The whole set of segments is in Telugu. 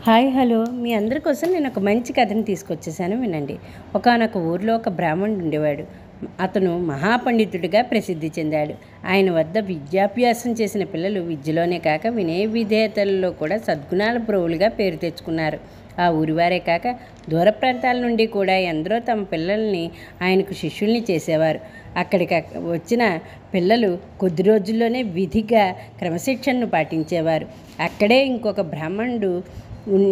హాయ్ హలో మీ అందరి కోసం నేను ఒక మంచి కథని తీసుకొచ్చేసాను వినండి. ఒకానొక ఊరిలో ఒక బ్రాహ్మణుడు ఉండేవాడు. అతను మహాపండితుడిగా ప్రసిద్ధి చెందాడు. ఆయన వద్ద విద్యాభ్యాసం చేసిన పిల్లలు విద్యలోనే కాక వినయ విధేయతలలో కూడా సద్గుణాల ప్రోవులుగా పేరు తెచ్చుకున్నారు. ఆ ఊరివారే కాక దూర ప్రాంతాల నుండి కూడా ఎందరో తమ పిల్లల్ని ఆయనకు శిష్యుల్ని చేసేవారు. అక్కడికి వచ్చిన పిల్లలు కొద్ది రోజుల్లోనే విధిగా క్రమశిక్షణను పాటించేవారు. అక్కడే ఇంకొక బ్రాహ్మణుడు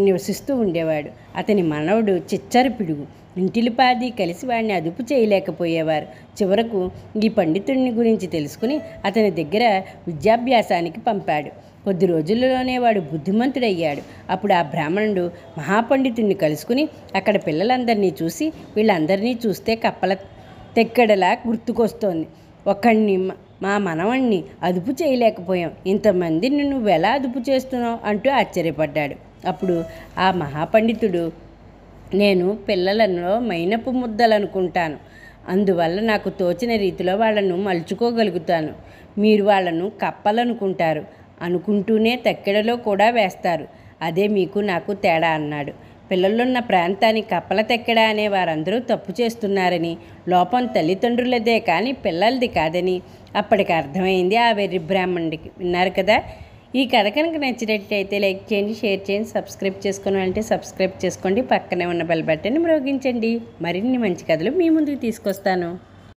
నివసిస్తూ ఉండేవాడు. అతని మనవడు చిచ్చర పిడుగు. ఇంటిలిపాది కలిసి వాడిని అదుపు చేయలేకపోయేవారు. చివరకు ఈ పండితుడిని గురించి తెలుసుకుని అతని దగ్గర విద్యాభ్యాసానికి పంపాడు. కొద్ది రోజుల్లోనే వాడు బుద్ధిమంతుడయ్యాడు. అప్పుడు ఆ బ్రాహ్మణుడు మహాపండితుడిని కలుసుకుని అక్కడ పిల్లలందరినీ చూసి, వీళ్ళందరినీ చూస్తే కప్పల తెక్కడలా గుర్తుకొస్తోంది. ఒకడిని మా మనవణ్ణి అదుపు చేయలేకపోయాం, ఇంతమందిని నువ్వెలా అదుపు చేస్తున్నావు అంటూ ఆశ్చర్యపడ్డాడు. అప్పుడు ఆ మహాపండితుడు, నేను పిల్లలను మైనపు ముద్దలనుకుంటాను, అందువల్ల నాకు తోచిన రీతిలో వాళ్ళను మలుచుకోగలుగుతాను. మీరు వాళ్ళను కప్పలనుకుంటారు, అనుకుంటూనే తక్కెడలో కూడా వేస్తారు. అదే మీకు నాకు తేడా అన్నాడు. పిల్లలున్న ప్రాంతాన్ని కప్పల తెక్కెడ అనే వారందరూ తప్పు చేస్తున్నారని, లోపం తల్లిదండ్రులదే కానీ పిల్లలది కాదని అప్పటికి అర్థమైంది ఆ వెర్రి బ్రాహ్మణుడికి. విన్నారు కదా. ఈ కథ కనుక నచ్చినట్టయితే లైక్ చేయండి, షేర్ చేయండి, సబ్స్క్రైబ్ చేసుకోవాలంటే సబ్స్క్రైబ్ చేసుకోండి, పక్కనే ఉన్న బెల్ బటన్ని మ్రోగించండి. మరిన్ని మంచి కథలు మీ ముందుకు తీసుకొస్తాను.